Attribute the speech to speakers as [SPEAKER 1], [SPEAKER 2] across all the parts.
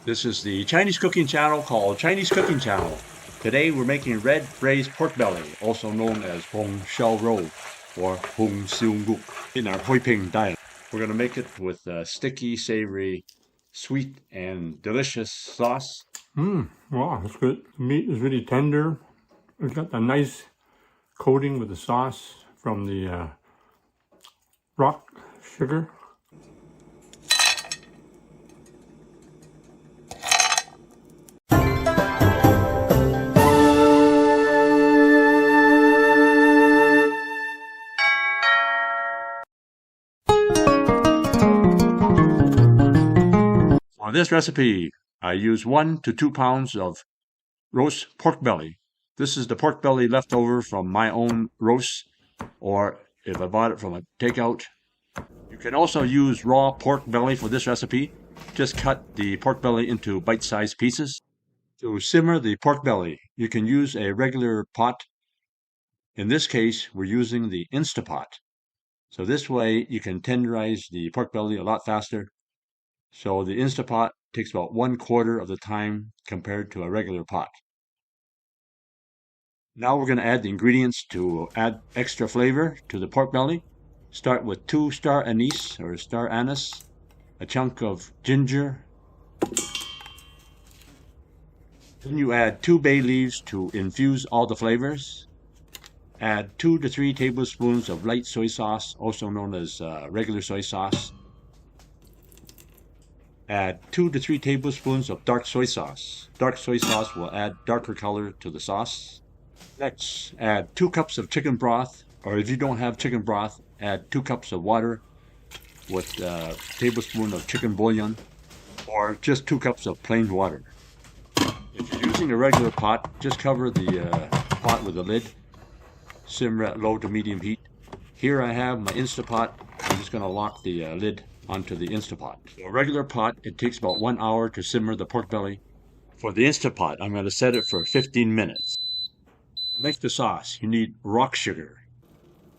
[SPEAKER 1] This is the Chinese cooking channel called Chinese Cooking Channel. Today we're making red braised pork belly, also known as Hong Shao Rou or Hong Shao Rou in our Huiping dialect. We're going to make it with a sticky, savory, sweet, and delicious sauce.
[SPEAKER 2] Wow, that's good. The meat is really tender. It's got a nice coating with the sauce from the rock sugar.
[SPEAKER 1] For this recipe, I use 1 to 2 pounds of roast pork belly. This is the pork belly left over from my own roast, or if I bought it from a takeout. You can also use raw pork belly for this recipe. Just cut the pork belly into bite-sized pieces. To simmer the pork belly, you can use a regular pot. In this case, we're using the Instapot. So this way you can tenderize the pork belly a lot faster. So the Instapot takes about 1/4 of the time compared to a regular pot. Now we're going to add the ingredients to add extra flavor to the pork belly. Start with 2 star anise or star anise, a chunk of ginger. Then you add 2 bay leaves to infuse all the flavors. Add 2 to 3 tablespoons of light soy sauce, also known as regular soy sauce. Add 2 to 3 tablespoons of dark soy sauce. Dark soy sauce will add darker color to the sauce. Next, add 2 cups of chicken broth, or if you don't have chicken broth, add 2 cups of water with a tablespoon of chicken bouillon, or just 2 cups of plain water. If you're using a regular pot, just cover the pot with a lid. Simmer at low to medium heat. Here I have my Instapot. I'm just going to lock the lid onto the Instapot. For a regular pot, it takes about 1 hour to simmer the pork belly. For the Instapot, I'm going to set it for 15 minutes. To make the sauce, you need rock sugar,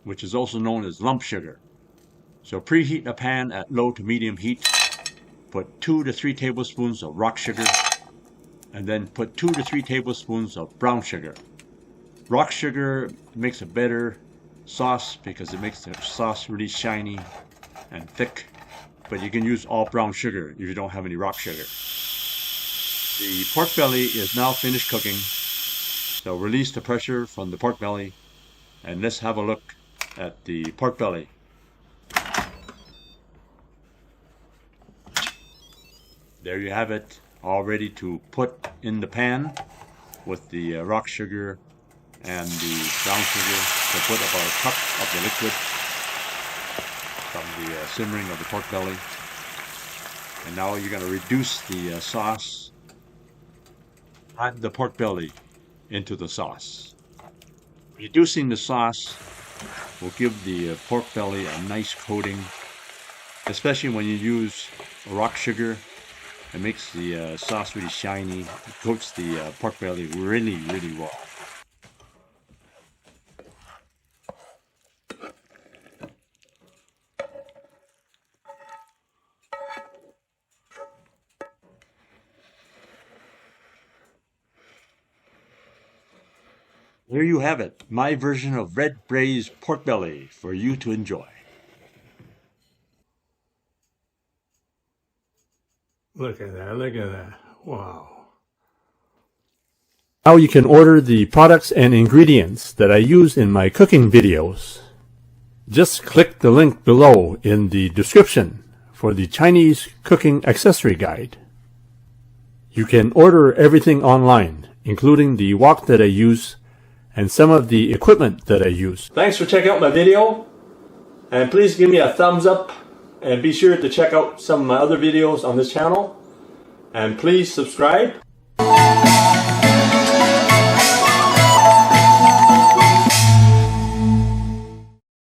[SPEAKER 1] which is also known as lump sugar. So preheat a pan at low to medium heat. Put 2 to 3 tablespoons of rock sugar, and then put 2 to 3 tablespoons of brown sugar. Rock sugar makes a better sauce because it makes the sauce really shiny and thick, but you can use all brown sugar if you don't have any rock sugar. The pork belly is now finished cooking, so release the pressure from the pork belly, and let's have a look at the pork belly. There you have it, all ready to put in the pan with the rock sugar and the brown sugar. So put about a cup of the liquid from the simmering of the pork belly. And now you're going to reduce the sauce. Add the pork belly into the sauce. Reducing the sauce will give the pork belly a nice coating, especially when you use rock sugar. It makes the sauce really shiny. It coats the pork belly really, really well. There you have it, my version of red braised pork belly for you to enjoy.
[SPEAKER 2] Look at that, look at that. Wow.
[SPEAKER 3] Now you can order the products and ingredients that I use in my cooking videos. Just click the link below in the description for the Chinese Cooking Accessory Guide. You can order everything online, including the wok that I use and some of the equipment that I use.
[SPEAKER 2] Thanks for checking out my video, and please give me a thumbs up, and be sure to check out some of my other videos on this channel, and please subscribe.